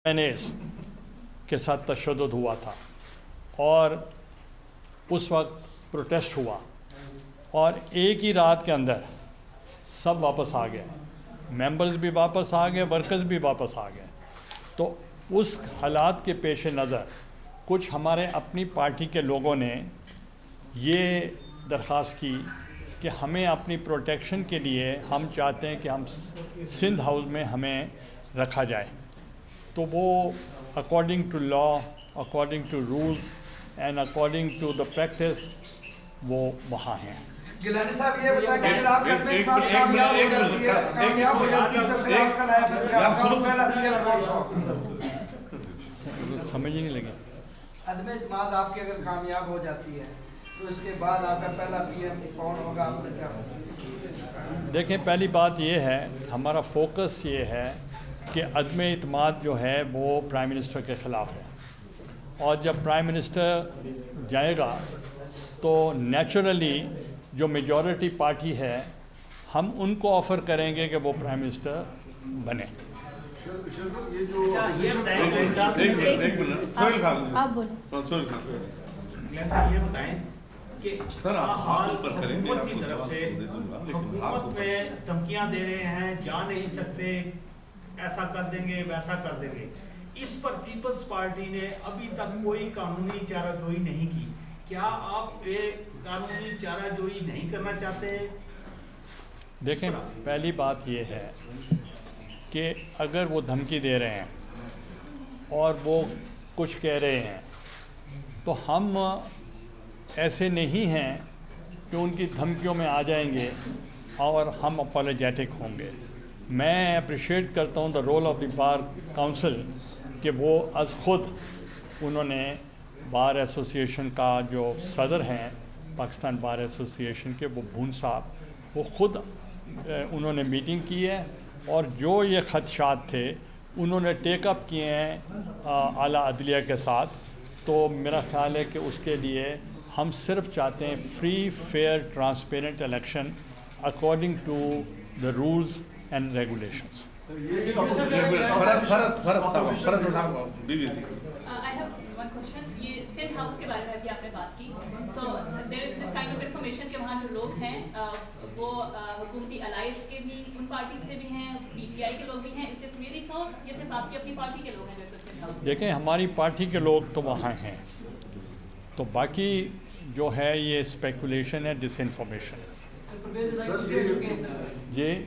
S के साथ तशद्दुद हुआ था और उस वक्त प्रोटेस्ट हुआ और एक ही रात के अंदर सब वापस आ गए, मेंबर्स भी वापस आ गए, वर्कर्स भी वापस आ गए। तो उस हालात के पेश नज़र कुछ हमारे अपनी पार्टी के लोगों ने ये दरख्वास्त की कि हमें अपनी प्रोटेक्शन के लिए हम चाहते हैं कि हम सिंध हाउस में हमें रखा जाए। तो वो according to law, according to rules and according to the practice वो वहाँ हैं। गिलानी साहब ये बताएं कि अगर आप कामयाब हो जाती है तो फिर आपका समझ ही नहीं लगी। अदम इत्मीनाद आपकी अगर कामयाब हो जाती है तो इसके बाद आपका पहला पीएम कौन होगा, आपने क्या? देखें, पहली बात ये है, हमारा फोकस ये है कि अदम इत्मीनाद जो है वो प्राइम मिनिस्टर के ख़िलाफ़ है और जब प्राइम मिनिस्टर जाएगा तो नेचुरली जो मेजॉरिटी पार्टी है हम उनको ऑफ़र करेंगे कि वो प्राइम मिनिस्टर बने। ये जो ये बताएं कि हुकूमत की तरफ से हुकूमत में धमकियां दे रहे हैं, जा नहीं सकते, ऐसा कर देंगे वैसा कर देंगे। इस पर पीपल्स पार्टी ने अभी तक कोई कानूनी चाराजोई नहीं की। क्या आप ये कानूनी चाराजोई नहीं करना चाहते? देखें, पहली बात ये है कि अगर वो धमकी दे रहे हैं और वो कुछ कह रहे हैं तो हम ऐसे नहीं हैं कि उनकी धमकियों में आ जाएंगे और हम अपॉलोजेटिक होंगे। मैं अप्रिशिएट करता हूँ the role of the bar council कि वो आज खुद उन्होंने बार एसोसिएशन का जो सदर हैं पाकिस्तान बार एसोसिएशन के, वो भून साहब, वो खुद उन्होंने मीटिंग की है और जो ये खदशात थे उन्होंने टेकअप किए हैं आला अदलिया के साथ। तो मेरा ख़्याल है कि उसके लिए हम सिर्फ चाहते हैं free fair transparent election according to the rules and regulations. ये सिंध हाउस के बारे में भी आपने बात की। So there is this kind of information कि वहाँ जो लोग हैं वो हुकूमती अलाइज के भी, उन पार्टी से भी हैं, पीटीआई के लोग भी हैं। इससे मेरी तो ये सिर्फ आपकी अपनी पार्टी के लोग हैं सिंध हाउस? देखें, हमारी पार्टी के लोग तो वहाँ हैं, तो बाकी जो है ये स्पेकुलेशन है, डिसइंफॉर्मेशन है। जी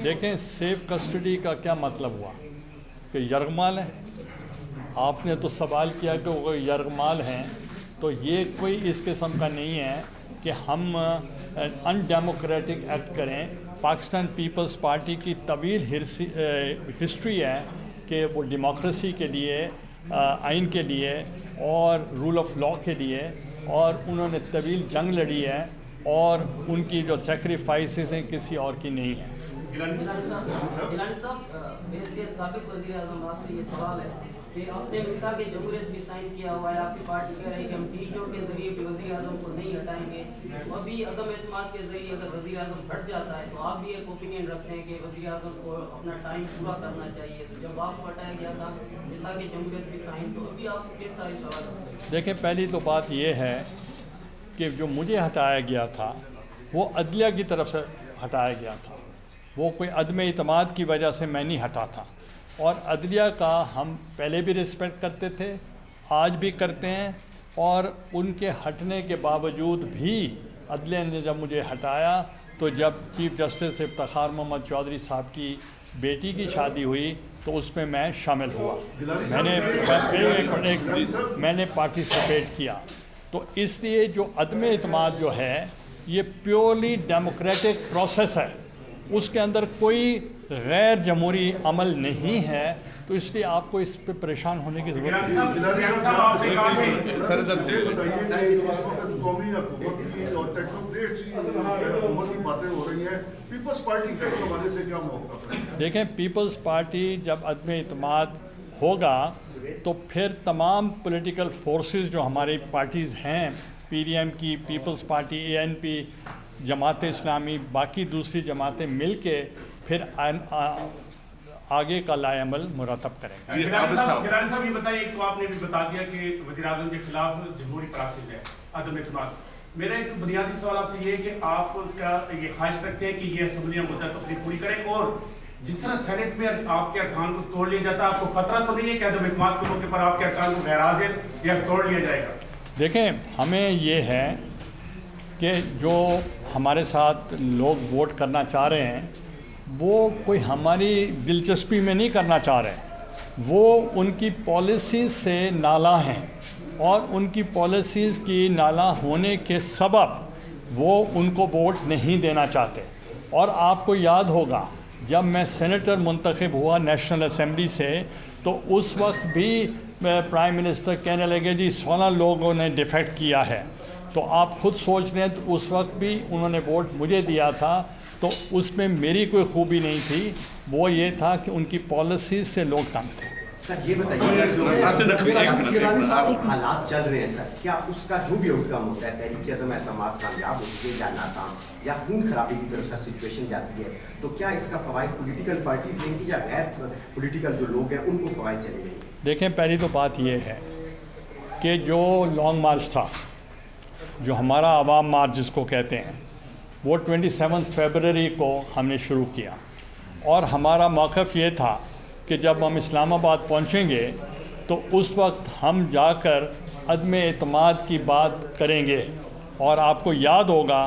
देखें, सेफ कस्टडी का क्या मतलब हुआ कि यरगमाल है? आपने तो सवाल किया कि वो यरगमाल हैं, तो ये कोई इस किस्म का नहीं है कि हम अनडेमोक्रेटिक एक्ट करें। पाकिस्तान पीपल्स पार्टी की तवील हिस्ट्री है कि वो डेमोक्रेसी के लिए, आइन के लिए और रूल ऑफ लॉ के लिए, और उन्होंने तवील जंग लड़ी है और उनकी जो सेक्रीफाइसेस हैं किसी और की नहीं है। गिलानी साहब, साबिक वज़ीर आज़म, आपसे ये सवाल है कि आपने मिसाक जमहूरियत भी साइन किया हुआ है, आपकी पार्टी कह रही है कि हम टीचों के जरिए भी वज़ीर आज़म को नहीं हटाएंगे। अभी अदम एतमाद के जरिए अगर वज़ीर आज़म हट जाता है तो आप भी एक ओपिनियन रखते हैं कि वज़ीर आज़म को अपना टाइम पूरा करना चाहिए। तो जब आपको हटाया गया था मिसाक जमहूरियत भी साइन, तो अभी आपको कैसा इस सवाल? देखें, पहली तो बात ये है कि जो मुझे हटाया गया था वो अदलिया की तरफ से हटाया गया था, वो कोई अदम इत्मीनाद की वजह से मैं नहीं हटा था। और अदलिया का हम पहले भी रिस्पेक्ट करते थे, आज भी करते हैं, और उनके हटने के बावजूद भी अदलिया ने जब मुझे हटाया तो जब चीफ जस्टिस इफ्तिखार मोहम्मद चौधरी साहब की बेटी की शादी हुई तो उसमें मैं शामिल हुआ, मैंने पार्टिसिपेट किया। तो इसलिए जो अदम इत्मीनाद जो है ये प्योरली डेमोक्रेटिक प्रोसेस है, उसके अंदर कोई गैर जमहूरी अमल नहीं है, तो इसलिए आपको इस पे परेशान होने की जरूरत नहीं। देखें, पीपल्स पार्टी जब अदम इत्मीनाद होगा तो फिर तमाम पॉलिटिकल फोर्सेस जो हमारी पार्टीज़ हैं, पीडीएम की, peoples party, ANP, Jamaat Islami, बाकी दूसरी जमातें मिल के फिर आगे का लाएअमल मुरतब करेंगे। गिलानी साहब ये बताइए, एक तो आपने भी बता दिया कि वज़ीर-ए-आज़म के खिलाफ जमहूरी प्रोसेस है, अदम एतमाद। मेरा एक बुनियादी सवाल आपसे ये है कि आप क्या ये ख्वाहिश रखते हैं कि ये असम्बलियाँ मुद्दा तकलीफ पूरी करें, और जिस तरह सेनेट में आपके अरकान को तोड़ लिया जाता है, आपको खतरा तो नहीं है कि अदम एतमाद के मौके पर आपके अरकान को गैर हाजिर या तोड़ लिया जाएगा? देखें, हमें ये है कि जो हमारे साथ लोग वोट करना चाह रहे हैं वो कोई हमारी दिलचस्पी में नहीं करना चाह रहे हैं, वो उनकी पॉलिसीज़ से नाला हैं और उनकी पॉलिसीज़ की नाला होने के सबब वो उनको वोट नहीं देना चाहते। और आपको याद होगा जब मैं सेनेटर मुंतखब हुआ नेशनल असेंबली से, तो उस वक्त भी प्राइम मिनिस्टर कहने लगे जी 16 लोगों ने डिफेक्ट किया है। तो आप खुद सोच रहे हैं, तो उस वक्त भी उन्होंने वोट मुझे दिया था, तो उसमें मेरी कोई खूबी नहीं थी, वो ये था कि उनकी पॉलिसीज़ से लोग तंग थे। सर ये बताइए, हालात चल रहे हैं सर, क्या उसका जो भी आउटकम होता है, तहरीक अदम एतमाद कामयाब होती है या नाकाम या खून खराबी की तरफ से सिचुएशन जाती है, तो क्या इसका फ़वाइद पॉलिटिकल पार्टीज लेंगी या गैर पॉलिटिकल जो लोग हैं उनको फ़वाइद चलेंगे? देखें, पहली तो बात ये है कि जो लॉन्ग मार्च था, जो हमारा आवाम मार्च जिसको कहते हैं, वो 27 फरवरी को हमने शुरू किया और हमारा मौक़िफ़ ये था कि जब हम इस्लामाबाद पहुंचेंगे तो उस वक्त हम जाकर अदम एतमाद की बात करेंगे। और आपको याद होगा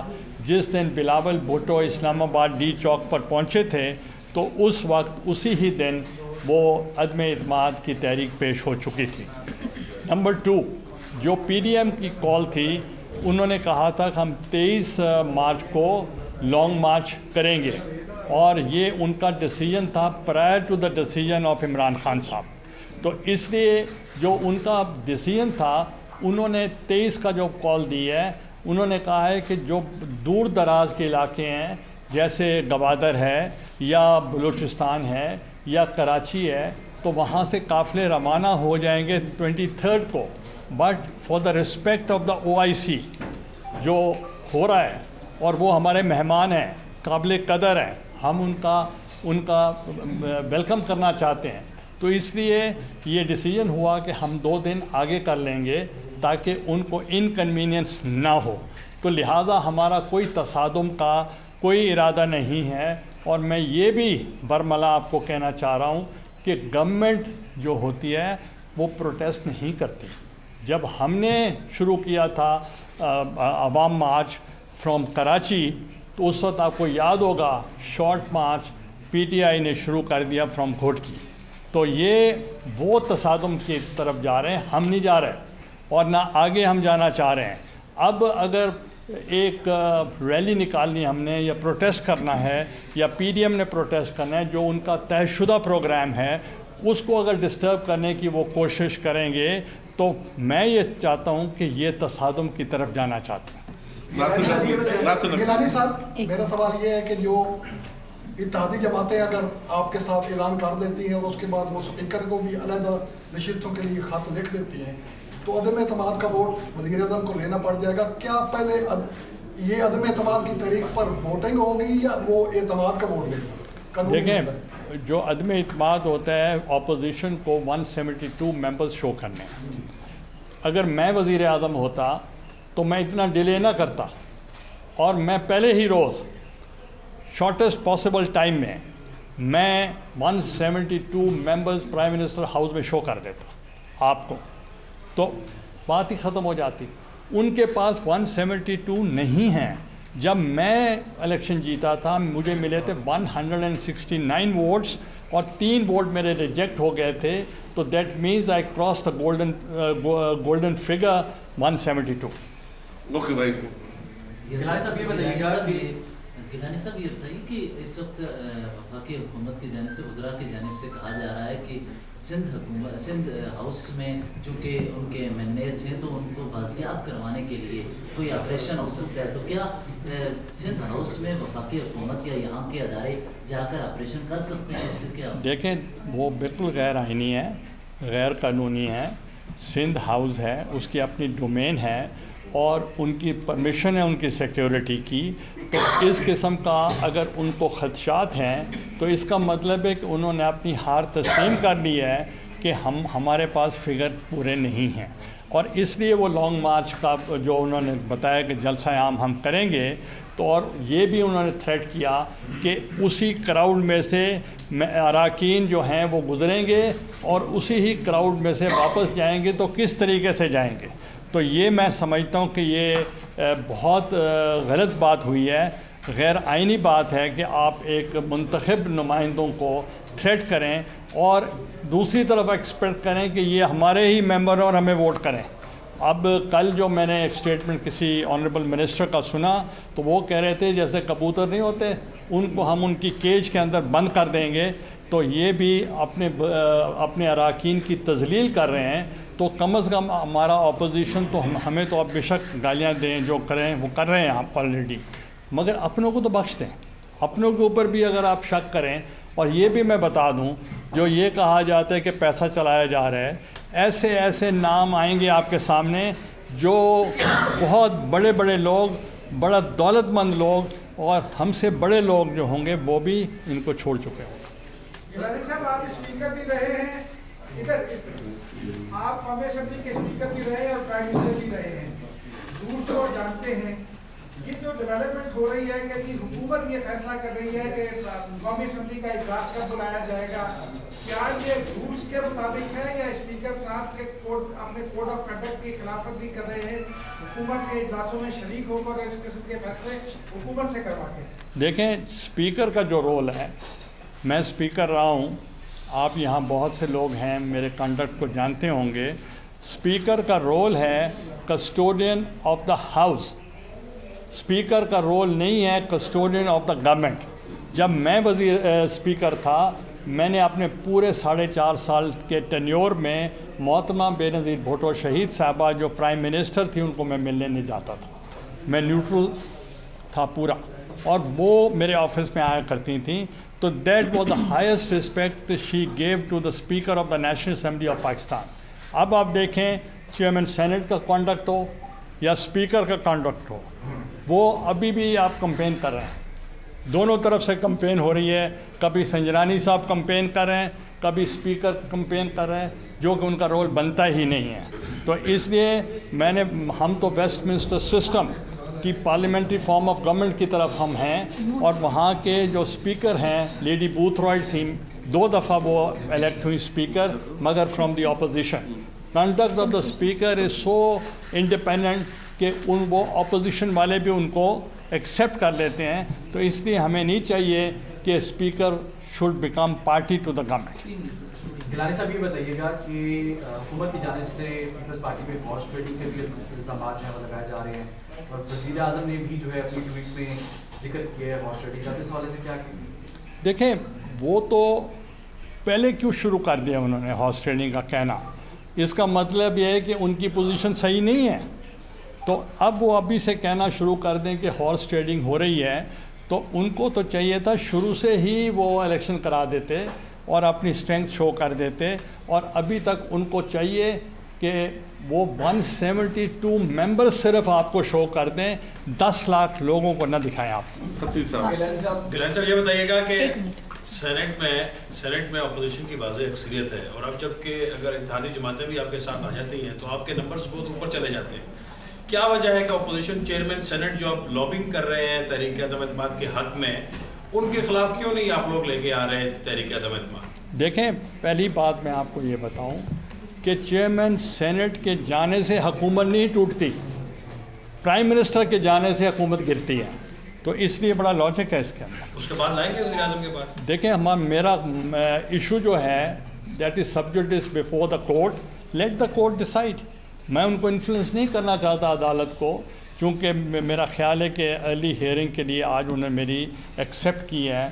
जिस दिन बिलावल भुट्टो इस्लामाबाद डी चौक पर पहुंचे थे, तो उस वक्त उसी ही दिन वो अदम एतमाद की तहरीक पेश हो चुकी थी। नंबर 2, जो PDM की कॉल थी, उन्होंने कहा था कि हम 23 मार्च को लॉन्ग मार्च करेंगे और ये उनका डिसीजन था prior to the decision of Imran Khan साहब। तो इसलिए जो उनका डिसीजन था, उन्होंने 23 का जो कॉल दी है, उन्होंने कहा है कि जो दूर दराज के इलाके हैं जैसे गवादर है या बलूचिस्तान है या कराची है, तो वहाँ से काफ़िले रवाना हो जाएंगे 23 को, but for the respect of the OIC जो हो रहा है, और वो हमारे मेहमान हैं, काबिल कदर हैं, हम उनका वेलकम करना चाहते हैं। तो इसलिए ये डिसीजन हुआ कि हम 2 दिन आगे कर लेंगे ताकि उनको इनकन्वीनियंस ना हो। तो लिहाजा हमारा कोई तसादुम का कोई इरादा नहीं है। और मैं ये भी बरमला आपको कहना चाह रहा हूँ कि गवर्नमेंट जो होती है वो प्रोटेस्ट नहीं करती। जब हमने शुरू किया था अवाम मार्च फ्रॉम कराची, तो उस वक्त आपको याद होगा शॉर्ट मार्च PTI ने शुरू कर दिया फ्रॉम घोटकी। तो ये वो तसादुम की तरफ जा रहे हैं, हम नहीं जा रहे और ना आगे हम जाना चाह रहे हैं। अब अगर एक रैली निकालनी हमने या प्रोटेस्ट करना है या PDM ने प्रोटेस्ट करना है, जो उनका तयशुदा प्रोग्राम है, उसको अगर डिस्टर्ब करने की वो कोशिश करेंगे, तो मैं ये चाहता हूँ कि ये तसादुम की तरफ जाना चाहता हूँ। गिलानी साहब, मेरा सवाल ये है कि जो इत्तेहादी जमातें अगर आपके साथ ऐलान कर देती हैं और उसके बाद वो स्पीकर को भी अलग नशिस्तों के लिए खत लिख देती हैं, तो अदम एतमाद का वोट वज़ीर-ए-आज़म को लेना पड़ जाएगा। क्या पहले ये अदम एतमाद की तारीख पर वोटिंग होगी या वो एतमाद का वोट लेगा? देखें, जो अदम एतमाद होता है, अपोजिशन को 172 मेंबर्स शो करने हैं। अगर मैं वज़ीर-ए-आज़म होता तो मैं इतना डिले ना करता और मैं पहले ही रोज़ शॉर्टेस्ट पॉसिबल टाइम में मैं 172 मेंबर्स प्राइम मिनिस्टर हाउस में शो कर देता आपको, तो बात ही ख़त्म हो जाती। उनके पास 172 नहीं हैं। जब मैं इलेक्शन जीता था, मुझे मिले थे 169 वोट्स और 3 वोट मेरे रिजेक्ट हो गए थे। तो that means I cross the golden figure 172। Okay भाई, गिलानी साहब ये बताइए कि इस वक्त वफाकी हुकूमत की जानिब से, वज़रा की जानिब से कहा जा रहा है कि सिंध हाउस में चूँकि उनके MNAs हैं तो उनको बाजियाब करवाने के लिए कोई ऑपरेशन हो सकता है। तो क्या सिंध हाउस में वफाकी हुकूमत या यहाँ के अदारे जाकर ऑपरेशन कर सकते हैं? इसके क्या? देखें, वो बिल्कुल गैर आइनी है, गैर कानूनी है। सिंध हाउस है, उसकी अपनी डोमेन है, اور ان کی پرمیشن ہے ان کی سیکیورٹی کی، تو اس قسم کا اگر ان کو خدشات ہیں تو اس کا مطلب ہے کہ انہوں نے اپنی ہار تسلیم کر لی ہے کہ ہمارے پاس فگر پورے نہیں ہیں، اور اس لیے وہ لانگ مارچ کا جو انہوں نے بتایا کہ جلسہ عام ہم کریں گے، تو اور یہ بھی انہوں نے تھریٹ کیا کہ اسی کراؤڈ میں سے اراکین جو ہیں وہ گزریں گے اور اسی ہی کراؤڈ میں سے واپس جائیں گے، تو کس طریقے سے جائیں گے؟ تو یہ میں سمجھتا ہوں کہ یہ بہت غلط بات ہوئی ہے، غیر آئینی بات ہے کہ آپ ایک منتخب نمائندوں کو تھریٹ کریں اور دوسری طرف ایکسپیکٹ کریں کہ یہ ہمارے ہی ممبر اور ہمیں ووٹ کریں۔ اب کل جو میں نے ایک اسٹیٹمنٹ کسی آنریبل منسٹر کا سنا تو وہ کہہ رہے تھے جیسے کبوتر نہیں ہوتے ان کو ہم ان کی کیج کے اندر بند کر دیں گے، تو یہ بھی اپنے اراکین کی تذلیل کر رہے ہیں۔ تو کم از کم ہمارا اپوزیشن تو ہمیں تو اب بے شک گالیاں دیں، جو کریں وہ کر رہے ہیں آپ آلریڈی، مگر اپنوں کو تو بخش دیں، اپنوں کے اوپر بھی اگر آپ شک کریں۔ اور یہ بھی میں بتا دوں، جو یہ کہا جاتا ہے کہ پیسہ چلایا جا رہا ہے، ایسے ایسے نام آئیں گے آپ کے سامنے جو بہت بڑے بڑے لوگ، بڑا دولت مند لوگ اور ہم سے بڑے لوگ جو ہوں گے وہ بھی ان کو چھوڑ چکے ہوں گے۔ صاحب آپ اسپیکر بھی رہے ہیں، ادھر آپ قومی اسمبلی کے اسپیکر بھی رہے ہیں اور پرائم منسٹر بھی رہے ہیں، دور سے اور جانتے ہیں یہ جو ڈیولپمنٹ ہو رہی ہے کہ حکومت یہ فیصلہ کر رہی ہے کہ قومی اسمبلی کا اجلاس کب بلایا جائے گا، کیا یہ رولز کے مطابق ہے یا اسپیکر صاحب کے اپنے کوڈ آف کنڈکٹ کی خلاف ورزی کر رہے ہیں، حکومت کے اجلاسوں میں شریک ہو کر اس قسم کے فیصلے حکومت سے کروا کے؟ دیکھیں اسپیکر کا جو رول ہے، میں اسپیکر رہا ہوں، آپ یہاں بہت سے لوگ ہیں میرے کنڈکٹ کو جانتے ہوں گے، اسپیکر کا رول ہے custodian of the house, speaker کا رول نہیں ہے کسٹوڈین آف دا گورنمنٹ۔ جب میں اسپیکر تھا میں نے اپنے پورے 4.5 سال کے ٹینیور میں محترمہ بے نظیر بھٹو شہید صاحبہ جو پرائم منسٹر تھی ان کو میں ملنے نہیں جاتا تھا، میں نیوٹرل تھا پورا، اور وہ میرے آفس میں آیا کرتی تھیں۔ تو that was the highest respect she gave to the speaker of the national assembly of Pakistan. اب آپ دیکھیں چیئرمین سینٹ کا کانڈکٹ ہو یا اسپیکر کا کانڈکٹ ہو، وہ ابھی بھی آپ کمپین کر رہے ہیں، دونوں طرف سے کمپین ہو رہی ہے، کبھی سنجرانی صاحب کمپین کر رہے ہیں، کبھی اسپیکر کمپین کر رہے ہیں، جو کہ ان کا رول بنتا ہی نہیں ہے۔ تو اس لیے ہم تو ویسٹ منسٹر سسٹم کی پارلیمنٹری فارم آف گورنمنٹ کی طرف ہم ہیں، اور وہاں کے جو اسپیکر ہیں لیڈی بوتھ رائٹ تھیں، 2 دفعہ وہ الیکٹ ہوئی اسپیکر مگر from the opposition. Conduct of the speaker is so independent کہ وہ اپوزیشن والے بھی ان کو ایکسیپٹ کر لیتے ہیں، تو اس لیے ہمیں نہیں چاہیے کہ speaker should become party to the government. Gilani صاحب یہ بتائیے گا کہ حکومت کی جانب سے پیپلز پارٹی پہ ہارس ٹریڈنگ کے بھی الزامات ہیں وہ لگائے جا رہے ہیں، اور وزیر اعظم نے بھی جو ہے اپنی ٹویٹ میں ذکر کیا ہے ہارس ٹریڈنگ کا، اس حوالے سے کیا کہ دیکھیں وہ تو پہلے کیوں شروع کر دیا انہوں نے ہارس ٹریڈنگ کا کہنا، اس کا مطلب یہ ہے کہ ان کی پوزیشن صحیح نہیں ہے، تو اب وہ ابھی سے کہنا شروع کر دیں کہ ہارس ٹریڈنگ ہو رہی ہے، تو ان کو تو چاہیے تھا شروع سے ہی وہ الیکشن کرا دیتے اور اپنی اسٹرینتھ شو کر دیتے، اور ابھی تک ان کو چاہیے کہ وہ 172 ممبر صرف آپ کو شو کر دیں، 10 لاکھ لوگوں کو نہ دکھائیں آپ۔ گیلانی صاحب یہ بتائیے گا کہ سینٹ میں اپوزیشن کی واضح اکثریت ہے، اور اب جب کہ اگر اتحادی جماعتیں بھی آپ کے ساتھ آ جاتی ہیں تو آپ کے نمبرز بہت اوپر چلے جاتے ہیں، کیا وجہ ہے کہ اپوزیشن چیئرمین سینٹ جو اب لابنگ کر رہے ہیں تحریک عدم اعتماد کے حق میں، ان کے خلاف کیوں نہیں آپ لوگ لے کے آ رہے تحریک عدم اعتماد؟ دیکھیں پہلی بات میں آپ کو یہ بتاؤں کہ چیئرمین سینٹ کے جانے سے حکومت نہیں ٹوٹتی، پرائم منسٹر کے جانے سے حکومت گرتی ہے، تو اس لیے بڑا لاجک ہے اس کے اندر۔ اس کے بعد لائیں گے وزیر اعظم کے بعد؟ دیکھیں میرا ایشو جو ہے that is subject before the court, let the court decide. میں ان کو انفلوئنس نہیں کرنا چاہتا عدالت کو، چونکہ میرا خیال ہے کہ ارلی ہیئرنگ کے لیے آج انہوں نے میری ایکسیپٹ کی ہے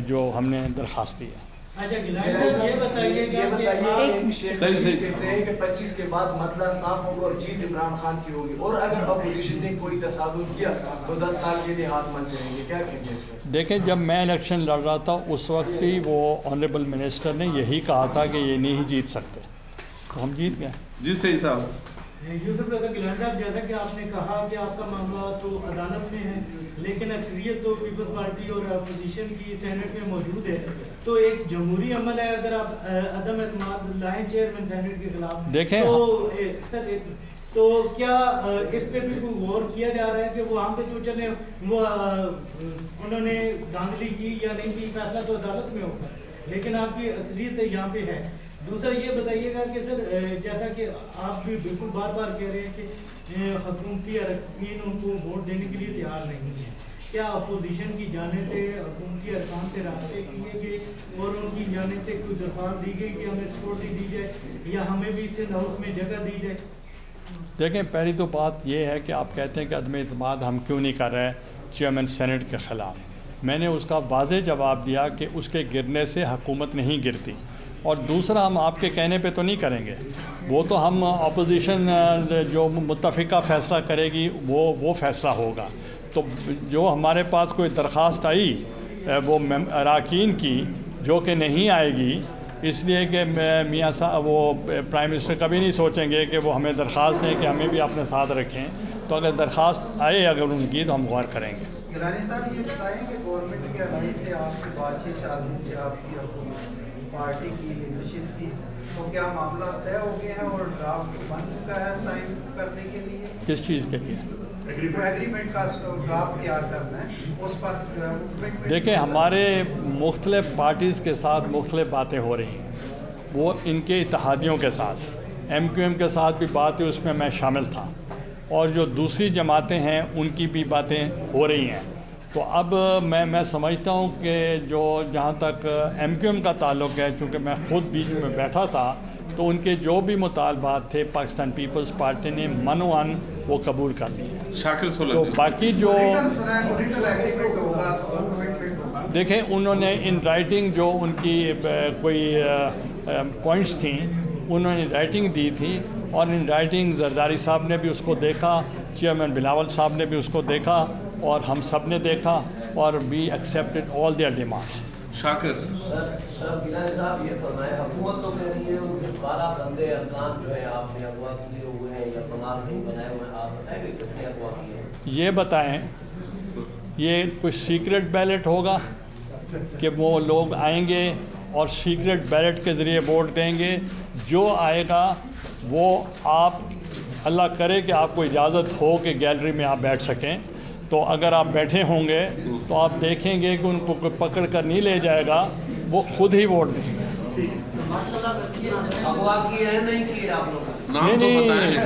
جو ہم نے درخواست دی ہے۔ اچھا یہ بتائیے کہتے ہیں کہ 25 کے بعد مسئلہ صاف ہوگا اور جیت عمران خان کی ہوگی، اور اگر اپوزیشن نے کوئی تصادم کیا تو 10 سال کے لیے ہاتھ بند کریں گے، کیا کہیں گے اس پر؟ دیکھیں جب میں الیکشن لڑ رہا تھا اس وقت بھی وہ آنریبل منسٹر نے یہی کہا تھا کہ یہ نہیں جیت سکتے، تو ہم جیت گئے۔ جی صحیح صاحب यूसुफ रज़ा गिलानी साहब, जैसा कि आपने कहा कि आपका मामला तो अदालत में है, लेकिन अक्सरियत तो पीपल्स पार्टी और अपोजिशन की सेनेट में मौजूद है, तो एक जमहूरी अमल है अगर आप अदम एतमाद लाएं चेयरमैन सेनेट के खिलाफ, देखें तो सर तो क्या इस पे भी कोई गौर किया जा रहा है कि वो हम पे तो चले वो उन्होंने धांधली की या नहीं की, फैसला तो अदालत में होगा, लेकिन आपकी अक्सरियत यहाँ पे है। दूसरा ये बताइएगा कि सर जैसा कि आप भी बिल्कुल बार बार कह रहे हैं कि हुकूमती अरकान उनको वोट देने के लिए तैयार नहीं है, क्या अपोजिशन की जाने से हुकूमती अरकान से रास्ते किए गए और उनकी जाने से कोई दरख्वास्त दी गई कि हमें सिक्योरिटी दी जाए या हमें भी सिंध हाउस में जगह दी जाए? देखें, पहली तो बात यह है कि आप कहते हैं कि अदम एतमाद हम क्यों नहीं कर रहे चेयरमैन सेनेट के ख़िलाफ़। मैंने उसका वाज़ेह जवाब दिया कि उसके गिरने से हुकूमत नहीं गिरती, और दूसरा हम आपके कहने पे तो नहीं करेंगे, वो तो हम अपोजिशन जो मुत्तफ़िका फ़ैसला करेगी वो फ़ैसला होगा। तो जो हमारे पास कोई दरख्वास्त आई वो अरकान की जो कि नहीं आएगी, इसलिए कि मियाँ साहब वो प्राइम मिनिस्टर कभी नहीं सोचेंगे कि वो हमें दरख्वास्त दें कि हमें भी अपने साथ रखें, तो अगर दरख्वास्त आए अगर उनकी तो हम गौर करेंगे। गिलानी साहब ये बताएं कि गवर्नमेंट के अलाई से आपकी बातचीत 4 दिन से आपकी पार्टी की लीडरशिप थी, तो क्या मामला तय हो गया है और ड्राफ्ट बन चुका है साइन करने के लिए? किस चीज़ के लिए? एग्रीमेंट का ड्राफ्ट तैयार करना है, उस पर देखिए, हमारे मुख्तलिफ पार्टीज़ के साथ मुख्तलिफ बातें हो रही हैं, वो इनके इत्तेहादियों के साथ MQM के साथ भी बात हुई, उसमें मैं शामिल था, और जो दूसरी जमातें हैं उनकी भी बातें हो रही हैं। तो अब मैं समझता हूँ कि जो जहाँ तक MQM का ताल्लुक़ है, चूँकि मैं ख़ुद बीच में बैठा था, तो उनके जो भी मुतालबात थे पाकिस्तान पीपल्स पार्टी ने मनोअन वो कबूल कर लिए। तो बाकी जो देखें, उन्होंने इन राइटिंग जो उनकी कोई पॉइंट्स थी उन्होंने राइटिंग दी थी, और इन राइटिंग जरदारी साहब ने भी उसको देखा, चेयरमैन बिलावल साहब ने भी उसको देखा, और हम सब ने देखा, और we accepted all their demands. Shakir sir Gilani साहब ये फरमाए, हुकूमत तो कह रही है उनके 12 बंदे अरकान जो है आपने अगवा किए हुए हैं या प्रमाण नहीं बनाए हुए हैं, आप बताएंगे कितने अगवा किए हैं? ये बताएं, ये कुछ सीक्रेट बैलेट होगा कि वो लोग आएंगे और सीक्रेट बैलेट के ज़रिए वोट देंगे? जो आएगा वो आप, अल्लाह करे कि आपको इजाज़त हो कि गैलरी में आप बैठ सकें, तो अगर आप बैठे होंगे तो आप देखेंगे कि उनको कोई पकड़ कर नहीं ले जाएगा, वो खुद ही वोट देंगे। अगवा किए हैं नहीं किए आप लोग? नहीं।